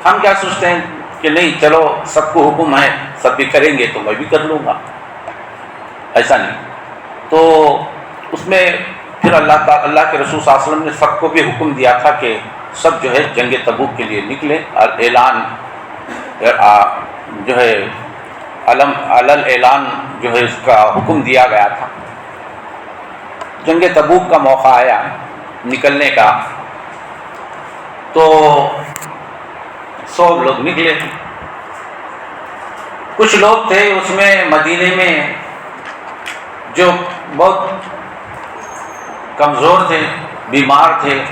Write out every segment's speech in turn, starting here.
ہم کیا سوچتے ہیں کہ نہیں چلو سب کو حکم ہے، سب بھی کریں گے تو میں بھی کر لوں گا، ایسا نہیں۔ تو اس میں پھر اللہ کے رسول صلی اللہ علیہ وسلم نے سب کو بھی حکم دیا تھا کہ سب جو ہے جنگ تبوک کے لیے نکلے، اور اعلان جو ہے علل اعلان جو ہے اس کا حکم دیا گیا تھا۔ جنگ تبوک کا موقع آیا نکلنے کا تو 100 لوگ نکلے۔ کچھ لوگ تھے اس میں مدینے میں جو بہت کمزور تھے، بیمار تھے،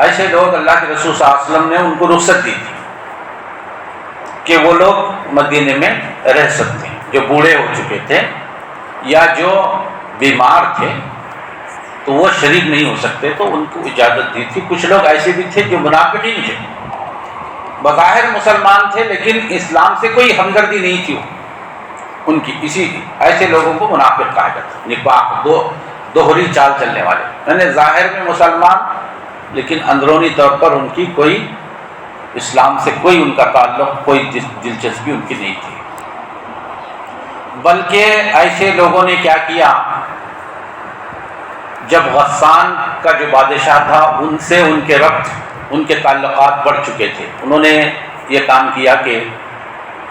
ایسے لوگ اللہ کے رسول صلی اللہ علیہ وسلم نے ان کو رخصت دی تھی کہ وہ لوگ مدینے میں رہ سکتے ہیں، جو بوڑھے ہو چکے تھے یا جو بیمار تھے تو وہ شریک نہیں ہو سکتے، تو ان کو اجازت دی تھی۔ کچھ لوگ ایسے بھی تھے جو منافقین تھے، بظاہر مسلمان تھے لیکن اسلام سے کوئی ہمدردی نہیں تھی ان کی، ایسے لوگوں کو منافق کہا جاتا ہے، نفاق، دوہری چال چلنے والے، یعنی ظاہر میں مسلمان لیکن اندرونی طور پر ان کی کوئی اسلام سے کوئی ان کا تعلق، کوئی دلچسپی ان کی نہیں تھی۔ بلکہ ایسے لوگوں نے کیا کیا، جب غسان کا جو بادشاہ تھا ان سے ان کے ربط، ان کے تعلقات بڑھ چکے تھے، انہوں نے یہ کام کیا کہ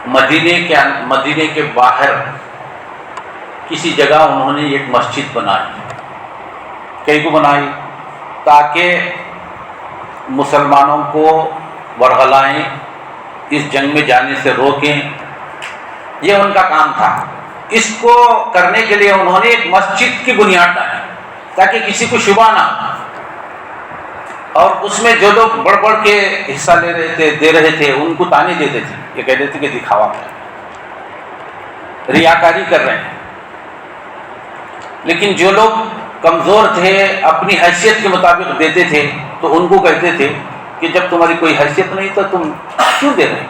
مدینے کے باہر کسی جگہ انہوں نے ایک مسجد بنائی، کئی کو بنائی تاکہ مسلمانوں کو ورغلائیں، اس جنگ میں جانے سے روکیں، یہ ان کا کام تھا۔ اس کو کرنے کے لیے انہوں نے ایک مسجد کی بنیاد ڈالی تاکہ کسی کو شبہ نہ ہو، اور اس میں جو لوگ بڑھ بڑھ کے حصہ دے رہے تھے ان کو تانے دیتے تھے، یہ کہتے تھے کہ دکھاوا کر ریاکاری کر رہے ہیں۔ لیکن جو لوگ کمزور تھے اپنی حیثیت کے مطابق دیتے تھے تو ان کو کہتے تھے کہ جب تمہاری کوئی حیثیت نہیں تو تم کیوں دے رہے؟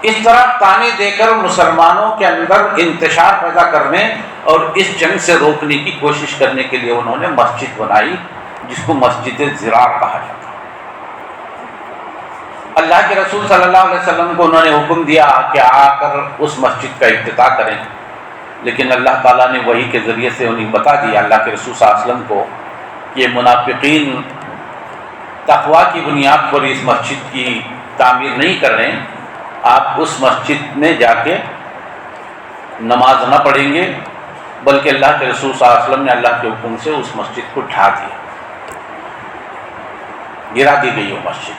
اس طرح تانے دے کر مسلمانوں کے اندر انتشار پیدا کرنے اور اس جنگ سے روکنے کی کوشش کرنے کے لیے انہوں نے مسجد بنائی جس کو مسجد ضرار کہا جاتا ہے۔ اللہ کے رسول صلی اللہ علیہ وسلم کو انہوں نے حکم دیا کہ آ کر اس مسجد کا افتتاح کریں، لیکن اللہ تعالیٰ نے وحی کے ذریعے سے انہیں بتا دیا اللہ کے رسول صلی اللہ علیہ وسلم کو کہ منافقین تقویٰ کی بنیاد پر اس مسجد کی تعمیر نہیں کر رہے ہیں، آپ اس مسجد میں جا کے نماز نہ پڑھیں گے، بلکہ اللہ کے رسول صلی اللہ علیہ وسلم نے اللہ کے حکم سے اس مسجد کو ڈھا دیا، گرا دی گئی وہ مسجد۔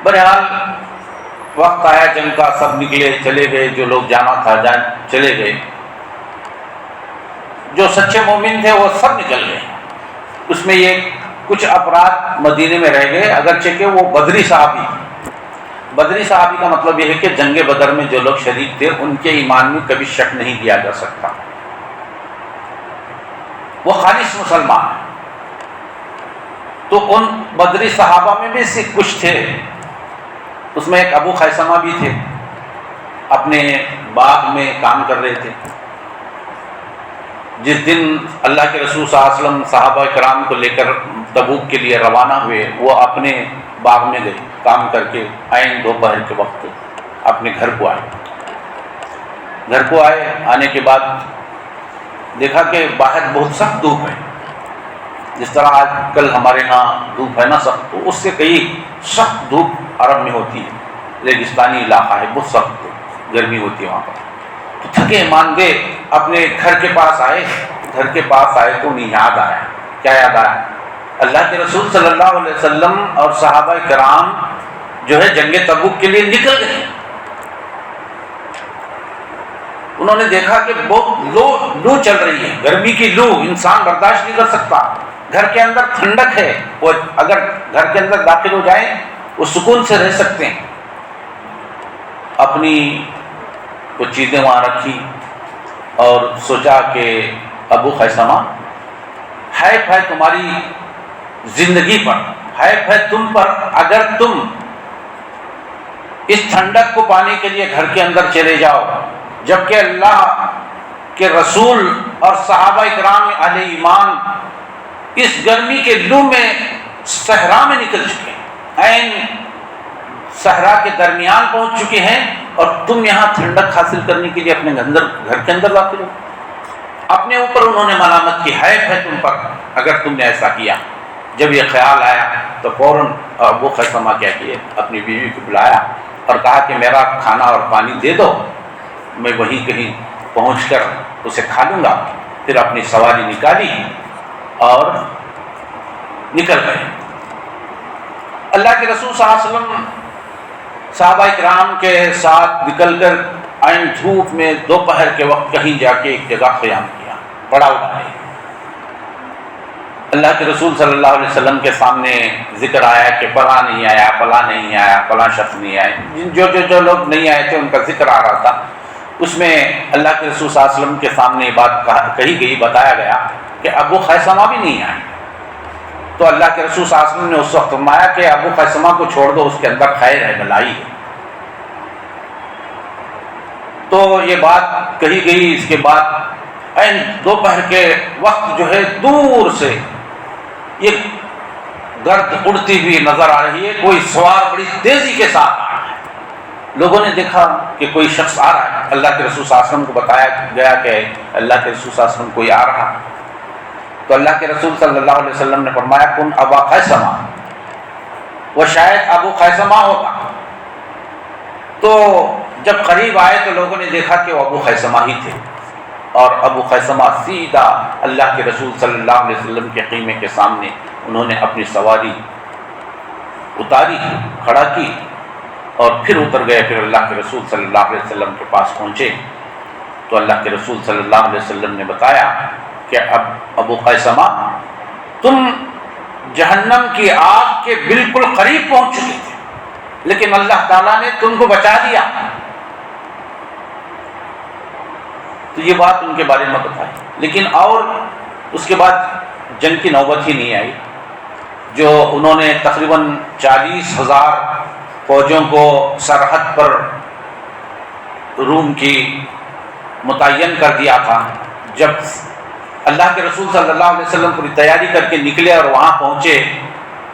بہرحال وقت آیا جنگ کا، سب نکلے چلے گئے، جو لوگ جانا تھا چلے گئے، جو سچے مومن تھے وہ سب نکل گئے۔ اس میں یہ کچھ افراد مدینے میں رہ گئے، اگرچہ کہ وہ بدری صحابی کا مطلب یہ ہے کہ جنگ بدر میں جو لوگ شریک تھے ان کے ایمان میں کبھی شک نہیں کیا جا سکتا، وہ خالص مسلمان ہیں۔ تو ان بدری صحابہ میں بھی سے کچھ تھے، اس میں ایک ابو خیثمہ بھی تھے، اپنے باغ میں کام کر رہے تھے۔ جس دن اللہ کے رسول صلی اللہ علیہ وسلم صحابہ کرام کو لے کر تبوک کے لیے روانہ ہوئے، وہ اپنے باغ میں گئے، کام کر کے عین دوپہر کے وقت اپنے گھر کو آئے۔ آنے کے بعد دیکھا کہ باہر بہت سخت دھوپ ہے، جس طرح آج کل ہمارے ہاں دھوپ ہے نا سخت، تو اس سے کئی سخت دھوپ عرب میں ہوتی ہے، ریگستانی علاقہ ہے، بہت سخت گرمی ہوتی ہے وہاں پر۔ تو تھکے ماندے اپنے گھر کے پاس آئے تو انہیں یاد آیا، کیا یاد آیا؟ اللہ کے رسول صلی اللہ علیہ وسلم اور صحابہ کرام جو ہے جنگ تبوک کے لیے نکل گئے۔ انہوں نے دیکھا کہ بہت لو چل رہی ہے، گرمی کی لو انسان برداشت نہیں کر سکتا، گھر کے اندر ٹھنڈک ہے، وہ اگر گھر کے اندر داخل ہو جائیں وہ سکون سے رہ سکتے ہیں۔ اپنی کچھ چیزیں وہاں رکھی اور سوچا کہ ابو خیثمہ، حیف ہے تمہاری زندگی پر، حیف ہے تم پر، اگر تم اس ٹھنڈک کو پانے کے لیے گھر کے اندر چلے جاؤ، جبکہ اللہ کے رسول اور صحابہ کرام اہل ایمان اس گرمی کے لو میں صحرا میں نکل چکے ہیں۔ عین صحرا کے درمیان پہنچ چکے ہیں اور تم یہاں ٹھنڈک حاصل کرنے کے لیے اپنے گھر کے اندر داخل ہو. اپنے اوپر انہوں نے ملامت کی، حیف ہے تم پر اگر تم نے ایسا کیا. جب یہ خیال آیا تو فوراً ابو خیثمہ کیا کیے، اپنی بیوی کو بلایا اور کہا کہ میرا کھانا اور پانی دے دو، میں وہیں کہیں پہنچ کر اسے کھا لوں گا. پھر اپنی سواری نکالی اور نکل گئے. اللہ کے رسول صلی اللہ علیہ وسلم صحابہ کرام کے ساتھ نکل کر عین دھوپ میں دوپہر کے وقت کہیں جا کے ایک جگہ قیام کیا، پڑاؤ ڈالے. اللہ کے رسول صلی اللہ علیہ وسلم کے سامنے ذکر آیا کہ فلاں نہیں آیا، فلاں نہیں آیا، فلاں شخص نہیں آئے. جو لوگ نہیں آئے تھے ان کا ذکر آ رہا تھا. اس میں اللہ کے رسول صلی اللہ علیہ وسلم کے سامنے یہ بات کہی گئی، بتایا گیا کہ ابو خیثمہ بھی نہیں آئے. تو اللہ کے رسول صلی اللہ علیہ وسلم نے اس وقت فرمایا کہ ابو خیثمہ کو چھوڑ دو، اس کے اندر خیر ہے، بھلائی ہے. تو یہ بات کہی گئی. اس کے بعد عین دوپہر کے وقت جو ہے دور سے یہ گرد اڑتی ہوئی نظر آ رہی ہے، کوئی سوار بڑی تیزی کے ساتھ آ رہا ہے. لوگوں نے دیکھا کہ کوئی شخص آ رہا ہے. اللہ کے رسول صلی اللہ علیہ وسلم کو بتایا گیا کہ اللہ کے رسول صلی اللہ علیہ وسلم کوئی آ رہا ہے. تو اللہ کے رسول صلی اللہ علیہ وسلم نے فرمایا کن ابا خیثمہ، وہ شاید ابو خیثمہ ہوگا. تو جب قریب آئے تو لوگوں نے دیکھا کہ وہ ابو خیثمہ ہی تھے، اور ابو خیثمہ سیدھا اللہ کے رسول صلی اللہ علیہ وسلم کے خیمے کے سامنے انہوں نے اپنی سواری اتاری، کھڑا کی اور پھر اتر گئے. پھر اللہ کے رسول صلی اللہ علیہ وسلم کے پاس پہنچے تو اللہ کے رسول صلی اللہ علیہ وسلم نے بتایا کہ اب ابو خیثمہ تم جہنم کی آگ کے بالکل قریب پہنچ چکے تھے، لیکن اللہ تعالیٰ نے تم کو بچا دیا. تو یہ بات ان کے بارے میں بتائی. لیکن اور اس کے بعد جنگ کی نوبت ہی نہیں آئی. جو انہوں نے تقریباً 40,000 فوجوں کو سرحد پر روم کی متعین کر دیا تھا. جب اللہ کے رسول صلی اللہ علیہ وسلم پوری تیاری کر کے نکلے اور وہاں پہنچے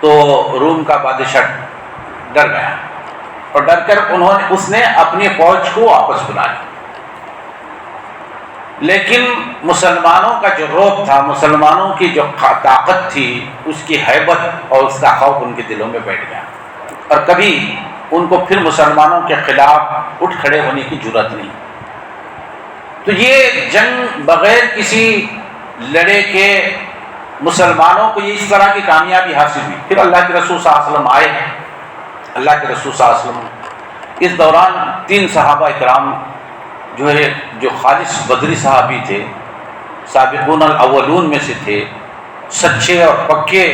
تو روم کا بادشاہ ڈر گیا، اور ڈر کر اس نے اپنی فوج کو واپس بلا لی. لیکن مسلمانوں کا جو رعب تھا، مسلمانوں کی جو طاقت تھی، اس کی ہیبت اور اس کا خوف ان کے دلوں میں بیٹھ گیا، اور کبھی ان کو پھر مسلمانوں کے خلاف اٹھ کھڑے ہونے کی جرأت نہیں. تو یہ جنگ بغیر کسی لڑے کے مسلمانوں کو یہ اس طرح کی کامیابی حاصل ہوئی. پھر اللہ کے رسول صلی اللہ علیہ وسلم آئے. اللہ کے رسول صلی اللہ علیہ وسلم اس دوران 3 صحابہ اکرام جو خالص بدری صحابی تھے، سابقون الاولون میں سے تھے، سچے اور پکے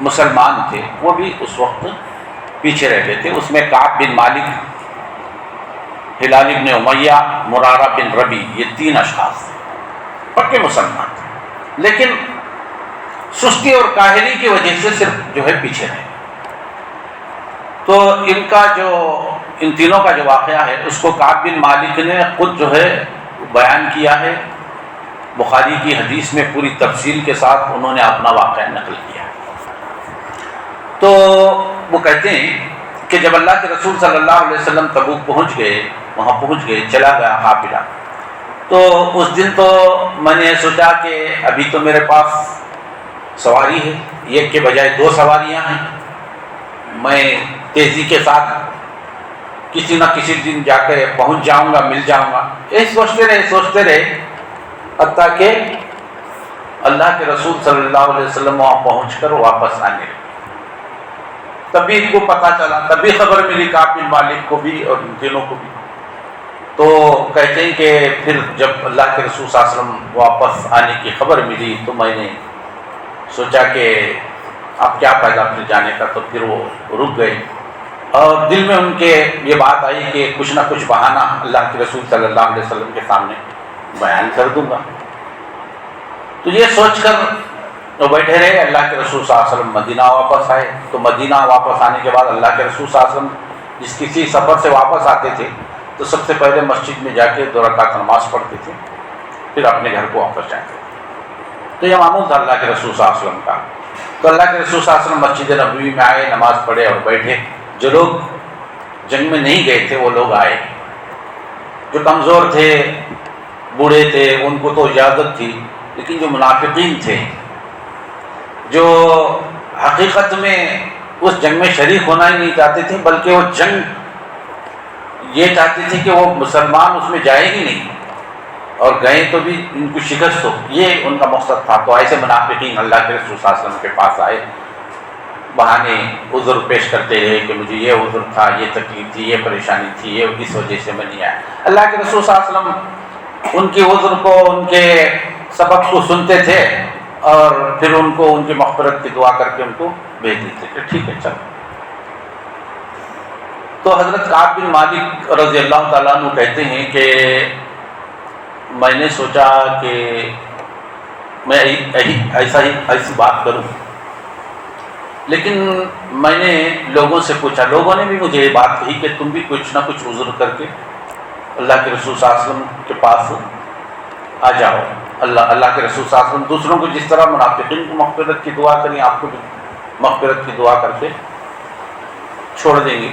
مسلمان تھے، وہ بھی اس وقت پیچھے رہ گئے تھے. اس میں کعب بن مالک، ہلال بن امیہ، مرارہ بن ربی، یہ 3 اشخاص تھے، پکے مسلمان تھے، لیکن سستی اور کاہلی کی وجہ سے صرف پیچھے رہے. تو ان تینوں کا جو واقعہ ہے اس کو کعب بن مالک نے خود بیان کیا ہے. بخاری کی حدیث میں پوری تفصیل کے ساتھ انہوں نے اپنا واقعہ نقل کیا ہے. تو وہ کہتے ہیں کہ جب اللہ کے رسول صلی اللہ علیہ وسلم تبوک پہنچ گئے، چلا گیا قافلہ، تو اس دن تو میں نے سوچا کہ ابھی تو میرے پاس سواری ہے، ایک کے بجائے 2 سواریاں ہیں، میں تیزی کے ساتھ کسی نہ کسی دن جا کے پہنچ جاؤں گا، مل جاؤں گا. یہ سوچتے رہے حتیٰ کہ اللہ کے رسول صلی اللہ علیہ وسلم وہاں پہنچ کر واپس آنے لگے. تبھی ان کو پتہ چلا، تبھی خبر ملی کعب بن مالک کو بھی اور ان تینوں کو بھی. تو کہتے ہیں کہ پھر جب اللہ کے رسول صلی اللہ علیہ وسلم واپس آنے کی خبر ملی تو میں نے سوچا کہ اب کیا فائدہ پھر جانے کا. تو پھر وہ رک گئے، اور دل میں ان کے یہ بات آئی کہ کچھ نہ کچھ بہانہ اللہ کے رسول صلی اللہ علیہ وسلم کے سامنے بیان کر دوں گا. تو یہ سوچ کر وہ بیٹھے رہے. اللہ کے رسول صلی اللہ علیہ وسلم مدینہ واپس آئے. تو مدینہ واپس آنے کے بعد اللہ کے رسول صلی اللہ علیہ وسلم جس کسی سفر سے واپس آتے تھے تو سب سے پہلے مسجد میں جا کے 2 رکعت نماز پڑھتے تھے، پھر اپنے گھر کو واپس جاتے تھے. تو یہ معمول تھا اللہ کے رسول صلی اللہ علیہ وسلم کا. تو اللہ کے رسول صلی اللہ علیہ وسلم مسجد نبوی میں آئے، نماز پڑھے اور بیٹھے۔ جو لوگ جنگ میں نہیں گئے تھے وہ لوگ آئے، جو کمزور تھے، بوڑھے تھے، ان کو تو اجازت تھی، لیکن جو منافقین تھے، جو حقیقت میں اس جنگ میں شریک ہونا ہی نہیں چاہتے تھے، بلکہ وہ جنگ یہ چاہتے تھے کہ وہ مسلمان اس میں جائے ہی نہیں، اور گئے تو بھی ان کو شکست ہو، یہ ان کا مقصد تھا۔ تو ایسے منافقین اللہ کے رسول صلی اللہ علیہ وسلم کے پاس آئے، بہانے عذر پیش کرتے رہے کہ مجھے یہ عذر تھا، یہ تکلیف تھی، یہ پریشانی تھی، یہ اس وجہ سے میں نہیں آیا۔ اللہ کے رسول صلی اللہ علیہ وسلم ان کی عذر کو، ان کے سبب کو سنتے تھے، اور پھر ان کو ان کی مغفرت کی دعا کر کے ان کو بھیج دیتے کہ ٹھیک ہے چلو۔ تو حضرت کعب بن مالک رضی اللہ تعالیٰ عنہ کہتے ہیں کہ میں نے سوچا کہ میں ایسی بات کروں، لیکن میں نے لوگوں سے پوچھا، لوگوں نے بھی مجھے یہ بات کہی کہ تم بھی کچھ نہ کچھ عذر کر کے اللہ کے رسول صلی اللہ علیہ وسلم کے پاس آ جاؤ۔ اللہ کے رسول صلی اللہ علیہ وسلم دوسروں کو جس طرح منافقین کو مغفرت کی دعا کریں، آپ کو بھی مغفرت کی دعا کر کے چھوڑ دیں گے۔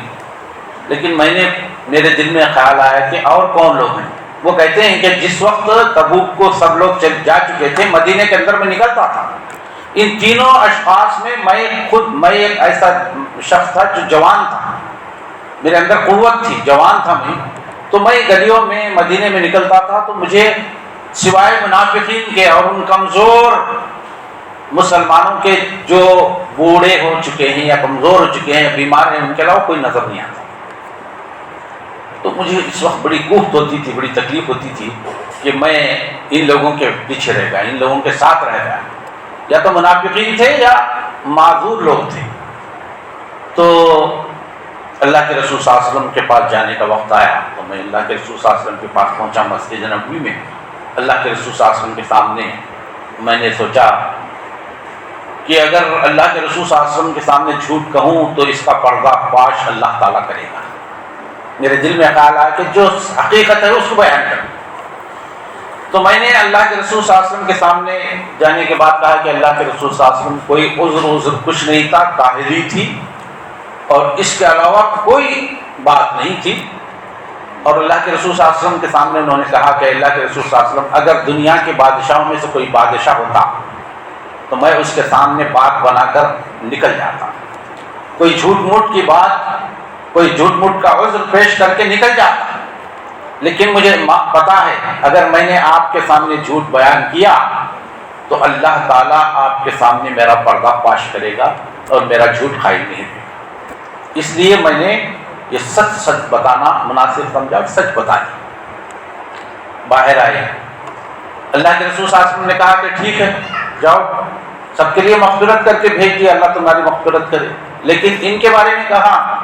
لیکن میرے دل میں خیال آیا کہ اور کون لوگ ہیں؟ وہ کہتے ہیں کہ جس وقت تبوک کو سب لوگ جا چکے تھے، مدینے کے اندر میں نکلتا تھا، ان تینوں اشخاص میں میں ایک ایسا شخص تھا جو جوان تھا، میرے اندر قوت تھی، جوان تھا میں، تو میں گلیوں میں مدینے میں نکلتا تھا، تو مجھے سوائے منافقین کے اور ان کمزور مسلمانوں کے جو بوڑھے ہو چکے ہیں یا کمزور ہو چکے ہیں، بیمار ہیں، ان کے علاوہ کوئی نظر نہیں آتا۔ تو مجھے اس وقت بڑی کوفت ہوتی تھی، بڑی تکلیف ہوتی تھی کہ میں ان لوگوں کے پیچھے رہ گیا، ان لوگوں کے ساتھ رہ گیا، یا تو منافقین تھے یا معذور لوگ تھے۔ تو اللہ کے رسول صلی اللہ علیہ وسلم کے پاس جانے کا وقت آیا، تو میں اللہ کے رسول صلی اللہ علیہ وسلم کے پاس پہنچا مسجد نبوی میں۔ اللہ کے رسول صلی اللہ علیہ وسلم کے سامنے میں نے سوچا کہ اگر اللہ کے رسول صلی اللہ علیہ وسلم کے سامنے جھوٹ کہوں تو اس کا پردہ فاش اللہ تعالیٰ کرے گا۔ میرے دل میں خیال آیا کہ جو حقیقت ہے اس کو بیان کروں۔ تو میں نے اللہ کے رسول صلی اللہ علیہ وسلم کے سامنے جانے کے بعد کہا کہ اللہ کے رسول صلی اللہ علیہ وسلم کوئی عذر کچھ نہیں تھا، طاہری تھی، اور اس کے علاوہ کوئی بات نہیں تھی۔ اور اللہ کے رسول صلی اللہ علیہ وسلم کے سامنے انہوں نے کہا کہ اللہ کے رسول صلی اللہ علیہ وسلم اگر دنیا کے بادشاہوں میں سے کوئی بادشاہ ہوتا تو میں اس کے سامنے بات بنا کر نکل جاتا، کوئی جھوٹ موٹ کی بات، کوئی جھوٹ موٹ کا عذر پیش کر کے نکل جاتا، لیکن مجھے پتا ہے اگر میں نے آپ کے سامنے جھوٹ بیان کیا تو اللہ تعالیٰ آپ کے سامنے میرا پردہ فاش کرے گا اور میرا جھوٹ قائم نہیں ہوگا۔ اس لیے میں نے یہ سچ بتانا مناسب سمجھا، سچ بتایا۔ باہر آئے، اللہ کے رسول صلی اللہ علیہ وسلم نے کہا کہ ٹھیک ہے جاؤ، سب کے لیے مغفرت کر کے بھیج دیا، اللہ تمہاری مغفرت کرے، لیکن ان کے بارے میں کہا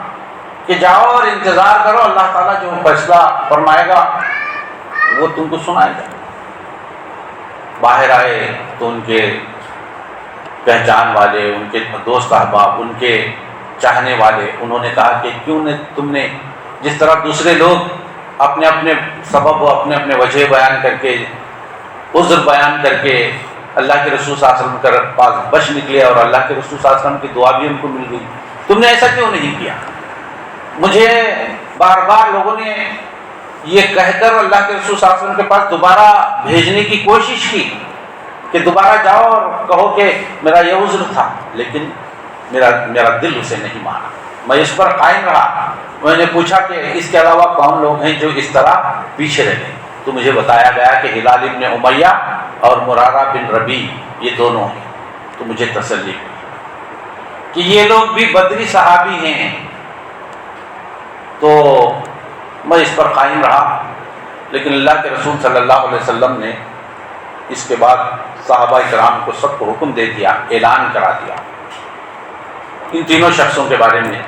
کہ جاؤ اور انتظار کرو، اللہ تعالیٰ جو فیصلہ فرمائے گا وہ تم کو سنائے گا۔ باہر آئے تو ان کے پہچان والے، ان کے دوست احباب، ان کے چاہنے والے، انہوں نے کہا کہ کیوں نے تم نے جس طرح دوسرے لوگ اپنے اپنے سبب و اپنے اپنے وجہ بیان کر کے، عذر بیان کر کے اللہ کے رسول صلی اللہ علیہ وسلم کے پاس بچ نکلے اور اللہ کے رسول صلی اللہ علیہ وسلم کی دعا بھی ان کو مل گئی، تم نے ایسا کیوں نہیں کیا؟ مجھے بار بار لوگوں نے یہ کہہ کر اللہ کے رسول صلی اللہ علیہ وسلم کے پاس دوبارہ بھیجنے کی کوشش کی کہ دوبارہ جاؤ اور کہو کہ میرا یہ عذر تھا، لیکن میرا دل اسے نہیں مانا، میں اس پر قائم رہا۔ میں نے پوچھا کہ اس کے علاوہ کون لوگ ہیں جو اس طرح پیچھے رہ گئے، تو مجھے بتایا گیا کہ ہلال ابن امیہ اور مرارہ بن ربیع یہ دونوں ہیں۔ تو مجھے تسلی ہوئی کہ یہ لوگ بھی بدری صحابی ہیں، تو میں اس پر قائم رہا۔ لیکن اللہ کے رسول صلی اللہ علیہ وسلم نے اس کے بعد صحابہ کرام کو سب کو حکم دے دیا، اعلان کرا دیا ان تینوں شخصوں کے بارے میں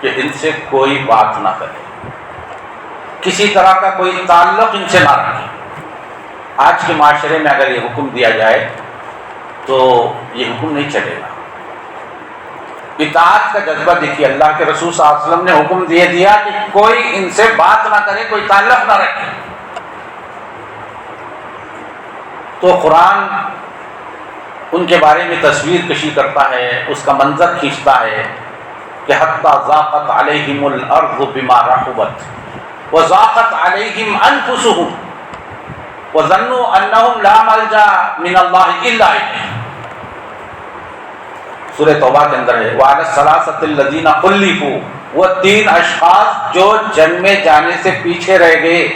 کہ ان سے کوئی بات نہ کرے، کسی طرح کا کوئی تعلق ان سے نہ رکھے۔ آج کے معاشرے میں اگر یہ حکم دیا جائے تو یہ حکم نہیں چلے گا۔ اطاعت کا جذبہ دیکھیے، اللہ کے رسول صلی اللہ علیہ وسلم نے حکم دے دیا کہ کوئی ان سے بات نہ کرے، کوئی تعلق نہ رکھے۔ تو قرآن ان کے بارے میں تصویر کشی کرتا ہے، اس کا منظر کھینچتا ہے کہ حتی ضاقت علیہم الارض بما رحبت وضاقت علیہم انفسہم وظنوا انہم لا ملجا من اللہ الا الیہ۔ سورہ توبہ کے اندر ہے وعلی الثلاثۃ الذین خلفوا، وہ 3 اشخاص جو جنگ میں جانے سے پیچھے رہ گئے،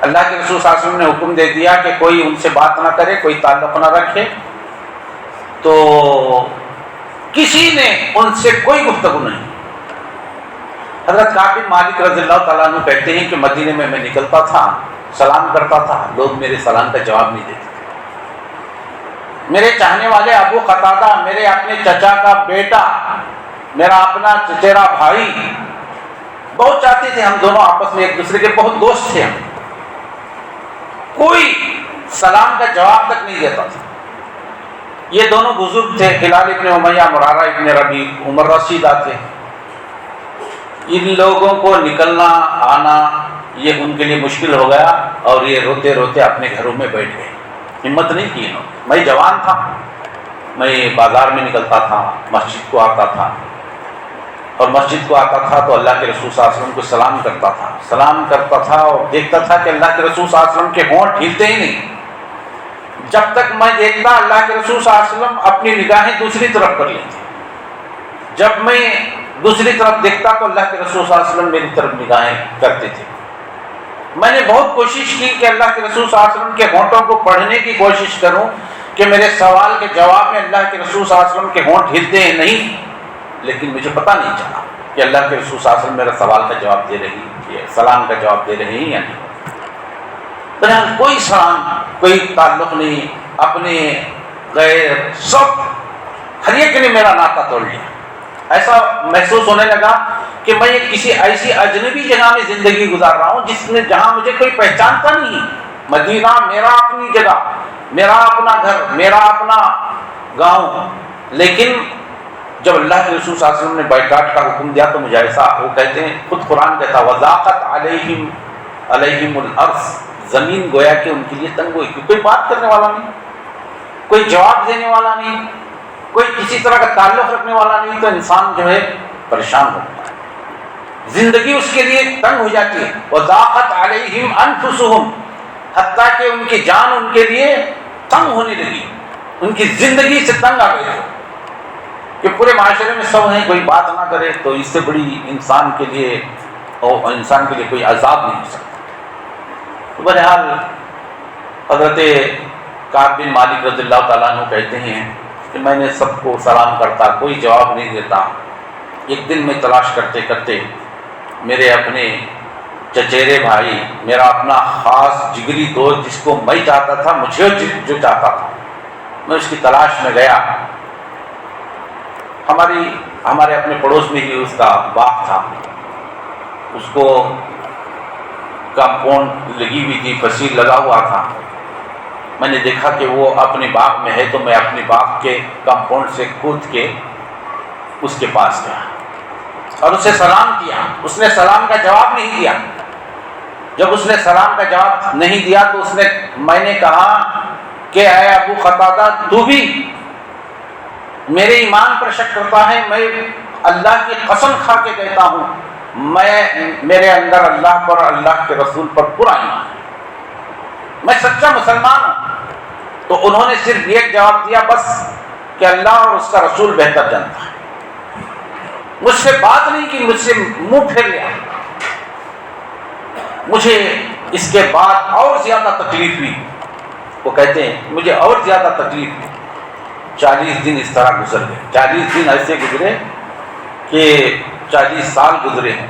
اللہ کے رسول صلی اللہ علیہ وسلم نے حکم دے دیا کہ کوئی ان سے بات نہ کرے، کوئی تعلق نہ رکھے، تو کسی نے ان سے کوئی گفتگو نہیں۔ حضرت کعب بن مالک رضی اللہ تعالیٰ عنہ کہتے ہیں کہ مدینے میں نکلتا تھا، سلام کرتا تھا، لوگ میرے سلام کا جواب نہیں دیتے تھے۔ میرے چاہنے والے ابو قتادہ، میرے اپنے چچا کا بیٹا، میرا اپنا چچیرا بھائی بہت چاہتے تھے، ہم دونوں آپس میں ایک دوسرے کے بہت دوست تھے، ہم کوئی سلام کا جواب تک نہیں دیتا تھا۔ یہ دونوں بزرگ تھے، ہلال ابن امیہ، مرارہ ابن ربیع، عمر رشیدہ تھے۔ ان لوگوں کو نکلنا آنا یہ ان کے لیے مشکل ہو گیا اور یہ روتے روتے اپنے گھروں میں بیٹھ گئے، ہمت نہیں کی انہوں نے۔ میں جوان تھا، میں بازار میں نکلتا تھا، مسجد کو آتا تھا، اور مسجد کو آتا تھا تو اللہ کے رسول صلی اللہ علیہ وسلم کو سلام کرتا تھا اور دیکھتا تھا کہ اللہ کے رسول صلی اللہ علیہ وسلم کے ہونٹ ہلتے ہی نہیں، جب تک میں دیکھتا اللہ کے رسول صلی اللہ علیہ وسلم اپنی نگاہیں دوسری طرف کر لیتے، جب میں دوسری طرف دیکھتا تو اللہ کے رسول صلی اللہ علیہ وسلم میری طرف نگاہیں کرتے تھے۔ میں نے بہت کوشش کی کہ اللہ کے رسول صلی اللہ علیہ وسلم کے ہونٹوں کو پڑھنے کی کوشش کروں کہ میرے سوال کے جواب میں اللہ کے رسول صلی اللہ علیہ وسلم کے ہونٹ ہلتے ہیں نہیں، لیکن مجھے پتہ نہیں چلا کہ اللہ کے رسول صلی اللہ علیہ وسلم میرا سوال کا جواب دے رہی ہے، سلام کا جواب دے رہے ہیں یا نہیں۔ بہرحال کوئی سلام، کوئی تعلق نہیں، اپنے غیر سب، ہر ایک نے میرا ناطہ توڑ لیا۔ ایسا محسوس ہونے لگا کہ میں کسی ایسی اجنبی جگہ میں زندگی گزار رہا ہوں جہاں مجھے کوئی پہچانتا نہیں۔ مدینہ میرا اپنی جگہ، میرا اپنا گھر، میرا اپنا گاؤں، لیکن جب اللہ کے رسول صلی اللہ علیہ وسلم نے بائیکاٹ کا حکم دیا تو مجھے ایسا، وہ کہتے ہیں، خود قرآن کہتا وضاقت علیہم الارض، زمین گویا کہ ان کے لیے تنگ ہوئی، کوئی بات کرنے والا نہیں، کوئی جواب دینے والا نہیں، کوئی کسی طرح کا تعلق رکھنے والا نہیں، تو انسان جو ہے پریشان ہوتا ہے، زندگی اس کے لیے تنگ ہو جاتی ہے۔ وضاقت علیہم انفسہم، حتیٰ کہ ان کی جان ان کے لیے تنگ ہونے لگی، ان کی زندگی سے تنگ آ گئی کہ پورے معاشرے میں سب ہیں، کوئی بات نہ کرے تو اس سے بڑی انسان کے لیے کوئی عذاب نہیں ہو سکتا۔ تو بہرحال حضرت کعب بن مالک رضی اللہ تعالیٰ عنہ کہتے ہیں کہ میں نے سب کو سلام کرتا، کوئی جواب نہیں دیتا۔ ایک دن میں تلاش کرتے کرتے میرے اپنے چچیرے بھائی، میرا اپنا خاص جگری دوست جس کو میں چاہتا تھا، مجھے جو چاہتا تھا، میں اس کی تلاش میں گیا۔ ہمارے اپنے پڑوس میں ہی اس کا باغ تھا، اس کو کمپاؤنڈ لگی ہوئی تھی، فصیل لگا ہوا تھا۔ میں نے دیکھا کہ وہ اپنے باغ میں ہے تو میں اپنے باغ کے کمپاؤنڈ سے کود کے اس کے پاس گیا اور اسے سلام کیا۔ اس نے سلام کا جواب نہیں دیا۔ جب اس نے سلام کا جواب نہیں دیا تو میں نے کہا کہ اے ابو قتادہ، تو بھی میرے ایمان پر شک کرتا ہے؟ میں اللہ کی قسم کھا کے کہتا ہوں، میرے اندر اللہ پر، اللہ کے رسول پر پورا ایمان ہے، میں سچا مسلمان ہوں۔ تو انہوں نے صرف ایک جواب دیا بس، کہ اللہ اور اس کا رسول بہتر جانتا ہے۔ مجھ سے بات نہیں کی، مجھ سے منہ پھیر لیا۔ مجھے اس کے بعد اور زیادہ تکلیف ہوئی، وہ کہتے ہیں مجھے اور زیادہ تکلیف ہوئی۔ 40 دن اس طرح گزر گئے، 40 دن ایسے گزرے کہ 40 سال گزرے ہیں۔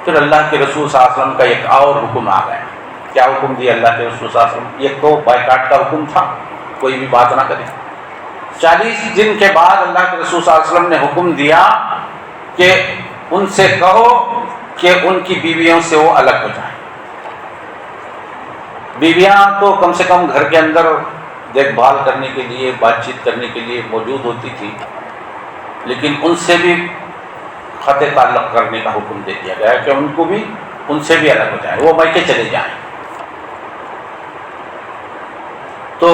پھر اللہ کے رسول صلی اللہ علیہ وسلم کا ایک اور حکم آ گیا۔ کیا حکم دیا اللہ کے رسول صلی اللہ علیہ وسلم؟ ایک تو بائیکاٹ کا حکم تھا، کوئی بھی بات نہ کرے۔ 40 دن کے بعد اللہ کے رسول صلی اللہ علیہ وسلم نے حکم دیا کہ ان سے کہو کہ ان کی بیویوں سے وہ الگ ہو جائیں۔ بیویاں تو کم سے کم گھر کے اندر دیکھ بھال کرنے کے لیے، بات چیت کرنے کے لیے موجود ہوتی تھی، لیکن ان سے بھی قطع تعلق کرنے کا حکم دے دیا گیا کہ ان کو بھی، ان سے بھی الگ ہو جائیں، وہ میکے چلے جائیں۔ تو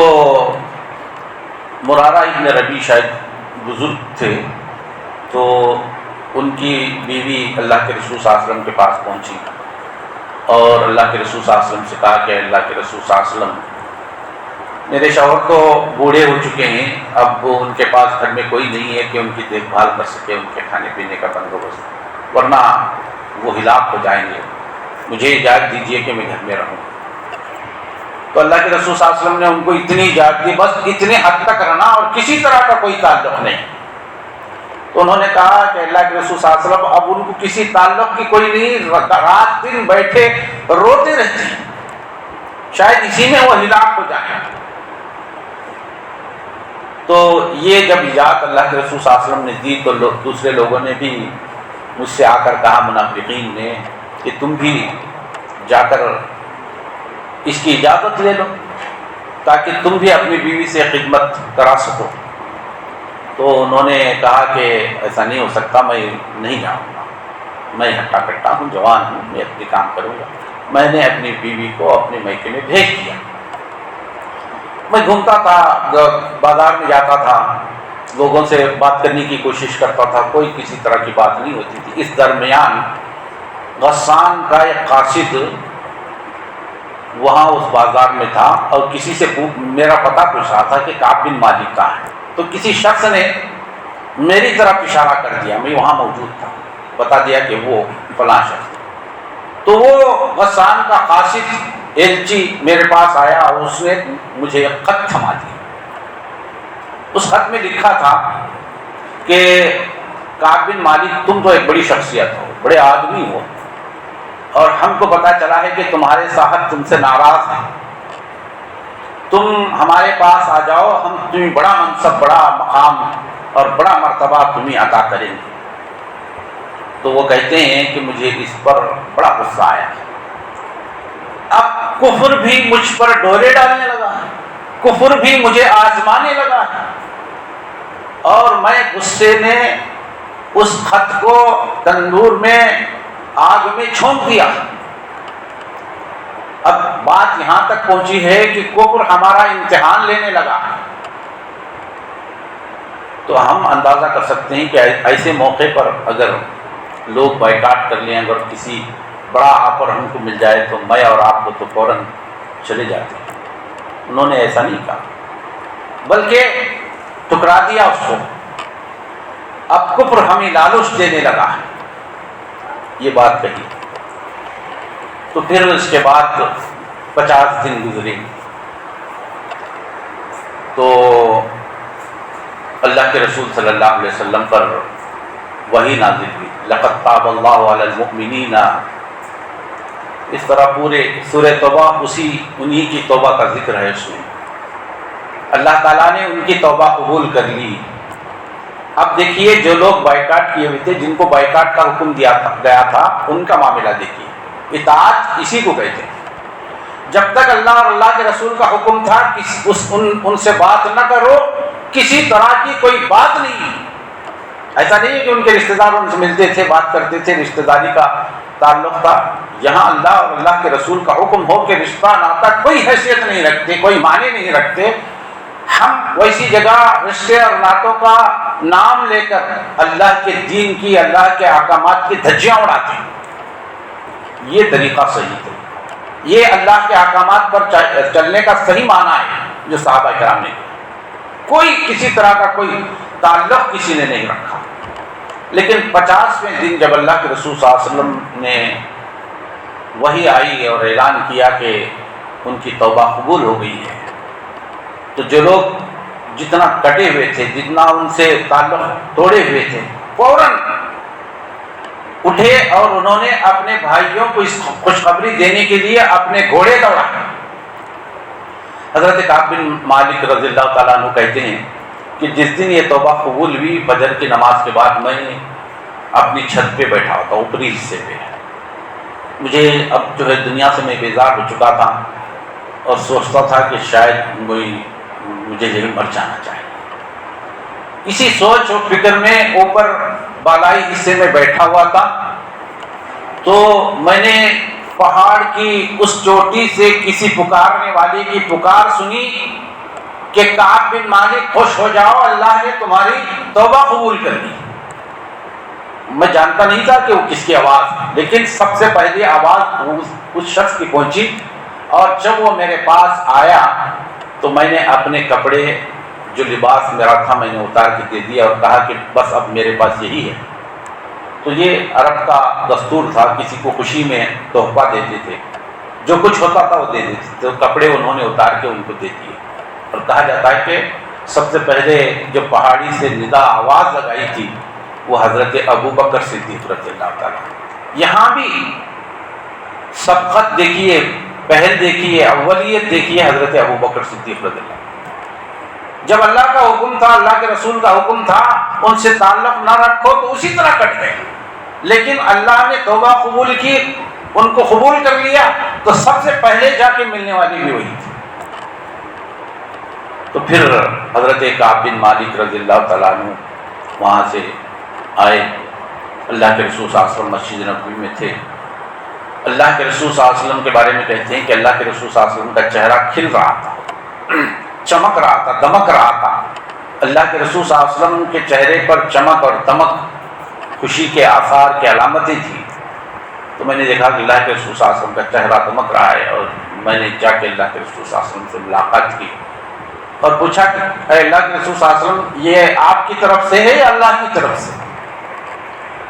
مرارہ ابن ربی شاید بزرگ تھے، تو ان کی بیوی اللہ کے رسول صلی اللہ علیہ وسلم کے پاس پہنچی اور اللہ کے رسول صلی اللہ علیہ وسلم سے کہا کہ اللہ کے رسول صلی اللہ علیہ وسلم، میرے شوہر تو بوڑھے ہو چکے ہیں، اب ان کے پاس گھر میں کوئی نہیں ہے کہ ان کی دیکھ بھال کر سکے، ان کے کھانے پینے کا بندوبست، ورنہ وہ ہلاک ہو جائیں گے، مجھے اجازت دیجیے کہ میں گھر میں رہوں۔ تو اللہ کے رسول صلی اللہ علیہ وسلم نے ان کو اتنی اجازت دی، بس اتنے حد تک رہنا اور کسی طرح کا کوئی تعلق نہیں۔ تو انہوں نے کہا کہ اللہ کے رسول صلی اللہ علیہ وسلم اب ان کو کسی تعلق کی کوئی نہیں، رات دن بیٹھے روتے رہتے ہیں، شاید اسی میں وہ ہلاک ہو جائیں۔ تو یہ جب اجازت اللہ کے رسول صلی اللہ علیہ وسلم نے دی تو دوسرے لوگوں نے بھی مجھ سے آ کر کہا، منافقین نے، کہ تم بھی جا کر اس کی اجازت لے لو تاکہ تم بھی اپنی بیوی سے خدمت کرا سکو۔ تو انہوں نے کہا کہ ایسا نہیں ہو سکتا، میں نہیں جاؤں گا، میں ہٹا کٹا ہوں، جوان ہوں، میں اپنے کام کروں گا۔ میں نے اپنی بیوی کو اپنے میکے میں بھیج دیا۔ میں گھومتا تھا، بازار میں جاتا تھا، لوگوں سے بات کرنے کی کوشش کرتا تھا، کوئی کسی طرح کی بات نہیں ہوتی تھی۔ اس درمیان غسان کا ایک قاصد وہاں اس بازار میں تھا اور کسی سے میرا پتہ پوچھ رہا تھا کہ کعب بن مالک کہاں ہے، تو کسی شخص نے میری طرف اشارہ کر دیا، میں وہاں موجود تھا، بتا دیا کہ وہ فلاں شخص۔ تو وہ غسان کا قاصد ایلچی میرے پاس آیا اور اس نے مجھے ایک خط تھما دیا۔ اس خط میں لکھا تھا کہ کعب بن مالک، تم تو ایک بڑی شخصیت ہو، بڑے آدمی ہو، اور ہم کو پتہ چلا ہے کہ تمہارے صاحب تم سے ناراض ہیں، تم ہمارے پاس آ جاؤ، ہم تمہیں بڑا منصب، بڑا مقام اور بڑا مرتبہ تمہیں عطا کریں گے۔ تو وہ کہتے ہیں کہ مجھے اس پر بڑا غصہ آیا، اب کفر بھی مجھ پر ڈورے ڈالنے لگا ہے، کفر بھی مجھے آزمانے لگا ہے، اور میں غصے میں اس خط کو تندور میں آگ میں چھونک دیا۔ اب بات یہاں تک پہنچی ہے کہ کفر ہمارا امتحان لینے لگا، تو ہم اندازہ کر سکتے ہیں کہ ایسے موقع پر اگر لوگ بائیکاٹ کر لیں، اگر کسی بڑا آفر ہم کو مل جائے تو میں اور آپ کو تو فوراً چلے جاتے ہیں۔ انہوں نے ایسا نہیں کہا، بلکہ ٹکرا دیا اس کو۔ اب کفر ہمیں لالچ دینے لگا ہے، یہ بات کہی۔ تو پھر اس کے بعد 50 دن گزرے تو اللہ کے رسول صلی اللہ علیہ وسلم پر وحی نازل ہوئی، لقد تاب اللہ علی المؤمنین۔ اس طرح پورے سورہ توبہ انہی کی توبہ کا ذکر ہے اس میں۔ اللہ تعالیٰ نے ان کی توبہ قبول کر لی۔ اب دیکھیے جو لوگ بائیکاٹ کیے ہوئے تھے، جن کو بائیکاٹ کا حکم دیا گیا تھا، ان کا معاملہ دیکھیے۔ اطاعت اسی کو کہتے ہیں۔ جب تک اللہ اور اللہ کے رسول کا حکم تھا ان سے بات نہ کرو، کسی طرح کی کوئی بات نہیں۔ ایسا نہیں ہے کہ ان کے رشتہ دار ان سے ملتے تھے، بات کرتے تھے، رشتہ داری کا تعلق تھا۔ یہاں اللہ اور اللہ کے رسول کا حکم ہو کہ رشتہ ناتا کوئی حیثیت نہیں رکھتے، کوئی معنی نہیں رکھتے، ہم ویسی جگہ رشتے اور ناتوں کا نام لے کر اللہ کے دین کی، اللہ کے احکامات کی دھجیاں اڑاتے ہیں۔ یہ طریقہ صحیح ہے، یہ اللہ کے احکامات پر چلنے کا صحیح معنی ہے جو صحابہ کرام نے کیا۔ کوئی کسی طرح کا کوئی تعلق کسی نے نہیں رکھا۔ لیکن 50ویں دن جب اللہ کے رسول صلی اللہ علیہ وسلم نے وحی آئی اور اعلان کیا کہ ان کی توبہ قبول ہو گئی ہے، تو جو لوگ جتنا کٹے ہوئے تھے، جتنا ان سے تعلق توڑے ہوئے تھے، فوراً اٹھے اور انہوں نے اپنے بھائیوں کو اس خوشخبری دینے کے لیے اپنے گھوڑے دوڑائے۔ حضرت کعب بن مالک رضی اللہ تعالیٰ عنہ کہتے ہیں کہ جس دن یہ توبہ قبول ہوئی، فجر کی نماز کے بعد میں اپنی چھت پہ بیٹھا ہوتا، اوپری حصے پہ۔ مجھے اب جو ہے دنیا سے میں بیزار ہو چکا تھا اور سوچتا تھا کہ شاید مجھے جو مر جانا چاہیے۔ اسی سوچ اور فکر میں اوپر بالائی حصے میں بیٹھا ہوا تھا، تو میں نے پہاڑ کی اس چوٹی سے کسی پکارنے والے کی پکار سنی کہ کعب بن مالک خوش ہو جاؤ، اللہ نے تمہاری توبہ قبول کر لی۔ میں جانتا نہیں تھا کہ وہ کس کی آواز ہے، لیکن سب سے پہلی آواز اس شخص کی پہنچی، اور جب وہ میرے پاس آیا تو میں نے اپنے کپڑے جو لباس میرا تھا میں نے اتار کے دے دیا اور کہا کہ بس اب میرے پاس یہی ہے۔ تو یہ عرب کا دستور تھا، کسی کو خوشی میں تحفہ دیتے تھے، جو کچھ ہوتا تھا وہ دے دیتے تھے۔ تو کپڑے انہوں نے اتار کے ان کو دے دیے، اور کہا جاتا ہے کہ سب سے پہلے جو پہاڑی سے ندا آواز لگائی تھی وہ حضرت ابوبکر صدیق رضی اللہ تعالیٰ۔ یہاں بھی سبقت دیکھیے، پہل دیکھیے، اولیت دیکھیے حضرت ابوبکر صدیق رضی اللہ۔ جب اللہ کا حکم تھا، اللہ کے رسول کا حکم تھا ان سے تعلق نہ رکھو تو اسی طرح کٹ گئے، لیکن اللہ نے توبہ قبول کی، ان کو قبول کر لیا، تو سب سے پہلے جا کے ملنے والی بھی وہی تھی۔ تو پھر حضرت کعب بن مالک رضی اللہ تعالیٰ عنہ وہاں سے آئے، اللہ کے رسول صلی اللہ علیہ وسلم مسجد نبوی میں تھے۔ اللہ کے رسول صلی اللہ علیہ وسلم کے بارے میں کہتے ہیں کہ اللہ کے رسول صلی اللہ علیہ وسلم کا چہرہ کھل رہا تھا، چمک رہا تھا، دمک رہا تھا۔ اللہ کے رسول صلی اللہ علیہ وسلم کے چہرے پر چمک اور دمک، خوشی کے آثار کی علامتیں تھیں۔ تو میں نے دیکھا کہ اللہ کے رسول صلی اللہ علیہ وسلم کا چہرہ دمک رہا ہے، اور میں نے جا کے اللہ کے رسول صلی اللہ علیہ وسلم سے ملاقات کی اور پوچھا کہ اے اللہ کے رسول صلی اللہ علیہ وسلم، یہ آپ کی طرف سے ہے یا اللہ کی طرف سے؟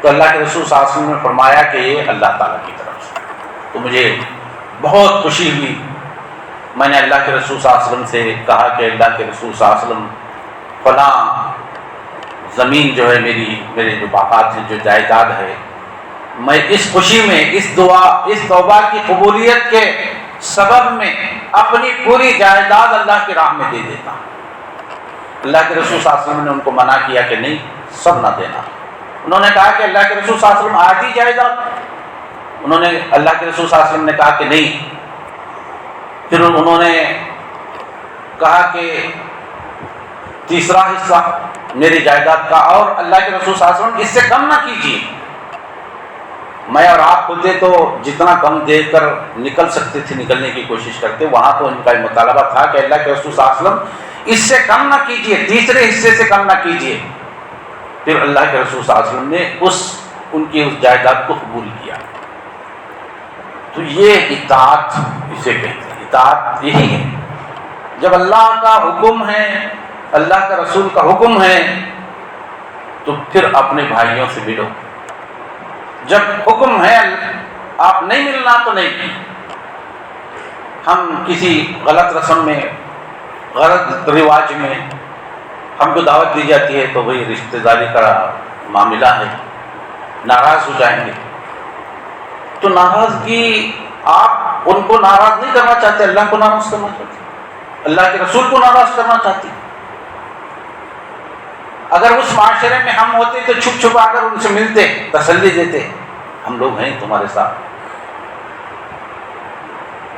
تو اللہ کے رسول صلی اللہ علیہ وسلم نے فرمایا کہ یہ اللہ تعالیٰ کی طرف سے۔ تو مجھے بہت خوشی ہوئی۔ میں نے اللہ کے رسول صلی اللہ علیہ وسلم سے کہا کہ اللہ کے رسول صلی اللہ علیہ وسلم، فلاں زمین جو ہے میرے جو باغات ہیں، جو جائیداد ہے، میں اس خوشی میں، اس دعا، اس توبہ کی قبولیت کے سبب میں اپنی پوری جائیداد اللہ کی راہ میں دے دیتا ہوں۔ اللہ کے رسول صلی اللہ علیہ وسلم نے ان کو منع کیا کہ نہیں، سب نہ دینا۔ انہوں نے کہا کہ اللہ کے رسول صلی اللہ علیہ وسلم آدھی جائیداد، انہوں نے اللہ کے رسول صلی اللہ علیہ وسلم نے کہا کہ نہیں۔ پھر انہوں نے کہا کہ تیسرا حصہ میری جائیداد کا، اور اللہ کے رسول صلی اللہ علیہ وسلم اس سے کم نہ کیجیے۔ میں اور آپ ہوتے تو جتنا کم دے کر نکل سکتے تھے نکلنے کی کوشش کرتے، وہاں تو ان کا مطالبہ تھا کہ اللہ کے رسول صلی اللہ علیہ وسلم اس سے کم نہ کیجیے، تیسرے حصے سے کم نہ کیجیے۔ پھر اللہ کے رسول صلی اللہ علیہ وسلم نے ان کی اس جائیداد کو قبول کیا۔ تو یہ اطاعت اسے کہتے ہیں، اطاعت یہی ہے۔ جب اللہ کا حکم ہے، اللہ کا رسول کا حکم ہے، تو پھر اپنے بھائیوں سے ملو۔ جب حکم ہے آپ نہیں ملنا تو نہیں۔ ہم کسی غلط رسم میں، غلط رواج میں ہم کو دعوت دی جاتی ہے تو وہی رشتہ داری کا معاملہ ہے، ناراض ہو جائیں گے۔ تو ناراضگی، آپ ان کو ناراض نہیں کرنا چاہتے، اللہ کو ناراض کرنا چاہتے، اللہ کے رسول کو ناراض کرنا چاہتے۔ اگر اس معاشرے میں ہم ہوتے تو چھپ چھپا کر ان سے ملتے، تسلی دیتے، ہم لوگ ہیں تمہارے ساتھ۔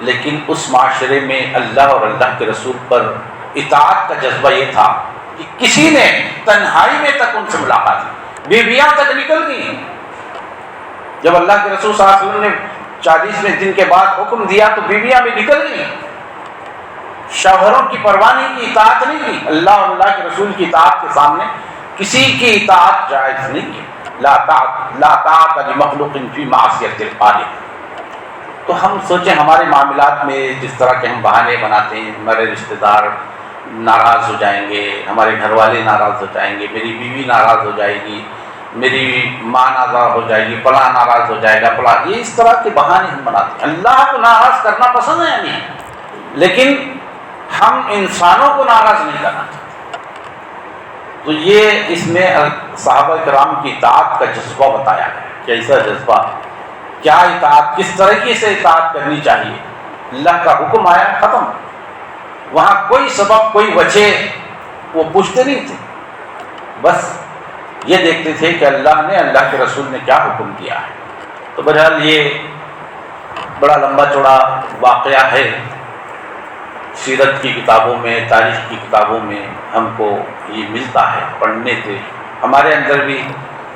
لیکن اس معاشرے میں اللہ اور اللہ کے رسول پر اطاعت کا جذبہ یہ تھا کہ کسی نے تنہائی میں تک ان سے ملاقات کی، بیویاں تک نکل گئی۔ جب اللہ کے رسول صلی اللہ علیہ وسلم نے 40ویں دن کے بعد حکم دیا تو بیویاں بھی نکل گئی۔ شوہروں کی پرواہ نہیں کی، اطاعت نہیں کی۔ اللہ اور اللہ کے رسول کی اطاعت کے سامنے کسی کی اطاعت جائز نہیں ہے۔ لا طاعت لمخلوق فی معصیۃ الخالق۔ تو ہم سوچیں ہمارے معاملات میں جس طرح کے ہم بہانے بناتے ہیں، ہمارے رشتہ دار ناراض ہو جائیں گے، ہمارے گھر والے ناراض ہو جائیں گے، میری بیوی ناراض ہو جائے گی، میری ماں ناراض ہو جائے گی، فلاں ناراض ہو جائے گا، فلاں، یہ اس طرح کے بہانے ہم بناتے ہیں۔ اللہ کو ناراض کرنا پسند ہے نہیں، لیکن ہم انسانوں کو ناراض نہیں کرنا چاہتے۔ تو یہ اس میں صحابہ کرام کی اطاعت کا جذبہ بتایا ہے، کیسا جذبہ، کیا اطاعت، کس طریقے سے اطاعت کرنی چاہیے۔ اللہ کا حکم آیا، ختم، وہاں کوئی سبب، کوئی وجہ وہ پوچھتے نہیں تھے، بس یہ دیکھتے تھے کہ اللہ نے، اللہ کے رسول نے کیا حکم دیا ہے۔ تو بہرحال یہ بڑا لمبا چوڑا واقعہ ہے، سیرت کی کتابوں میں، تاریخ کی کتابوں میں ہم کو یہ ملتا ہے پڑھنے سے۔ ہمارے اندر بھی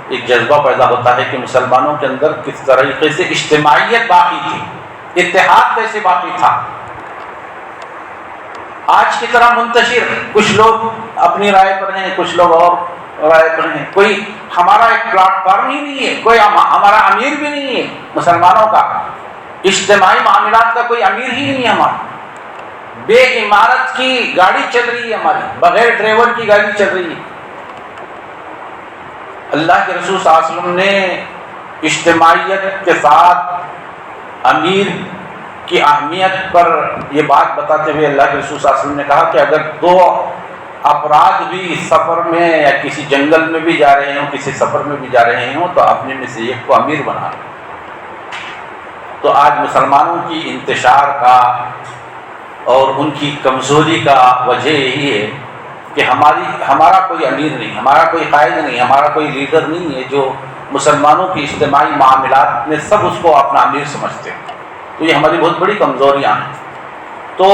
ایک جذبہ پیدا ہوتا ہے کہ مسلمانوں کے اندر کس طریقے سے اجتماعیت باقی تھی، اتحاد کیسے باقی تھا۔ آج کی طرح منتشر، کچھ لوگ اپنی رائے پر ہیں، کچھ لوگ اور رائے پر ہیں، کوئی ہمارا ایک پلیٹ فارم ہی نہیں ہے، کوئی ہمارا امیر بھی نہیں ہے مسلمانوں کا، اجتماعی معاملات کا کوئی امیر ہی نہیں ہے ہمارا، بے عمارت کی گاڑی چل رہی ہے ہماری، بغیر ڈرائیور کی گاڑی چل رہی ہے۔ اللہ کے رسول صلی اللہ علیہ وسلم نے اجتماعیت کے ساتھ امیر کی اہمیت پر یہ بات بتاتے ہوئے اللہ کے رسول صلی اللہ علیہ وسلم نے کہا کہ اگر دو افراد بھی سفر میں یا کسی جنگل میں بھی جا رہے ہوں، کسی سفر میں بھی جا رہے ہوں، تو اپنے میں سے ایک کو امیر بنا لیں۔ تو آج مسلمانوں کی انتشار کا اور ان کی کمزوری کا وجہ یہی ہے کہ ہمارا کوئی امیر نہیں، ہمارا کوئی قائد نہیں، ہمارا کوئی لیڈر نہیں ہے جو مسلمانوں کی اجتماعی معاملات میں سب اس کو اپنا امیر سمجھتے ہیں۔ تو یہ ہماری بہت بڑی کمزوریاں ہیں۔ تو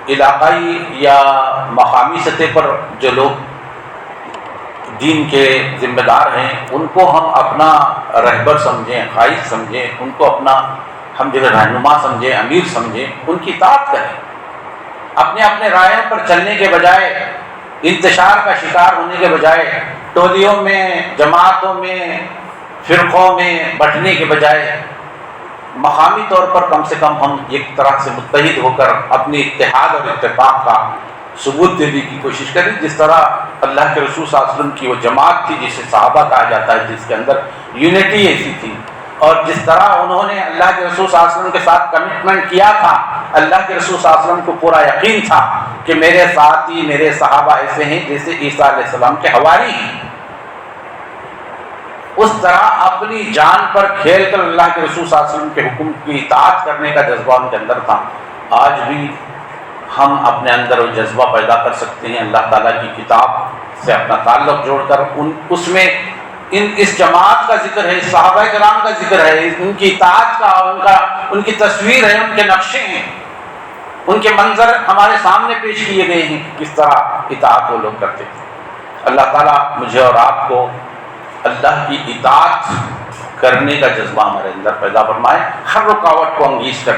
علاقائی یا مقامی سطح پر جو لوگ دین کے ذمہ دار ہیں، ان کو ہم اپنا رہبر سمجھیں، قائد سمجھیں، ان کو اپنا ہم جو رہنما سمجھیں، امیر سمجھیں، ان کی اطاعت کریں، اپنے رائےوں پر چلنے کے بجائے، انتشار کا شکار ہونے کے بجائے، ٹولیوں میں، جماعتوں میں، فرقوں میں بٹنے کے بجائے مقامی طور پر کم سے کم ہم ایک طرح سے متحد ہو کر اپنی اتحاد اور اتفاق کا ثبوت دینے کی کوشش کریں، جس طرح اللہ کے رسول صلی اللہ علیہ وسلم کی وہ جماعت تھی جسے صحابہ کہا جاتا ہے، جس کے اندر یونٹی ایسی تھی، اور جس طرح انہوں نے اللہ کے رسول صلی اللہ علیہ وسلم کے ساتھ کمٹمنٹ کیا تھا، اللہ کے رسول صلی اللہ علیہ وسلم کو پورا یقین تھا کہ میرے ساتھی، میرے صحابہ ایسے ہیں جیسے عیسیٰ علیہ السلام کے حواری ہیں، اس طرح اپنی جان پر کھیل کر اللہ کے رسول صلی اللہ علیہ وسلم کے حکم کی اطاعت کرنے کا جذبہ ان کے اندر تھا۔ آج بھی ہم اپنے اندر وہ جذبہ پیدا کر سکتے ہیں، اللہ تعالیٰ کی کتاب سے اپنا تعلق جوڑ کر اس میں اس جماعت کا ذکر ہے، صحابہ کرام کا ذکر ہے، ان کی اطاعت کا، ان کی تصویر ہے، ان کے نقشے ہیں، ان کے منظر ہمارے سامنے پیش کیے گئے ہیں، کس طرح اطاعت وہ لوگ کرتے تھے۔ اللہ تعالیٰ مجھے اور آپ کو اللہ کی اطاعت کرنے کا جذبہ ہمارے اندر پیدا فرمائے، ہر رکاوٹ کو انگیز کر،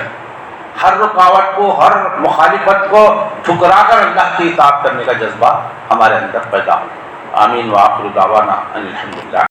ہر رکاوٹ کو، ہر مخالفت کو ٹھکرا کر اللہ کی اطاعت کرنے کا جذبہ ہمارے اندر پیدا ہو۔ آمین وآخر دعوانا ان الحمدللہ۔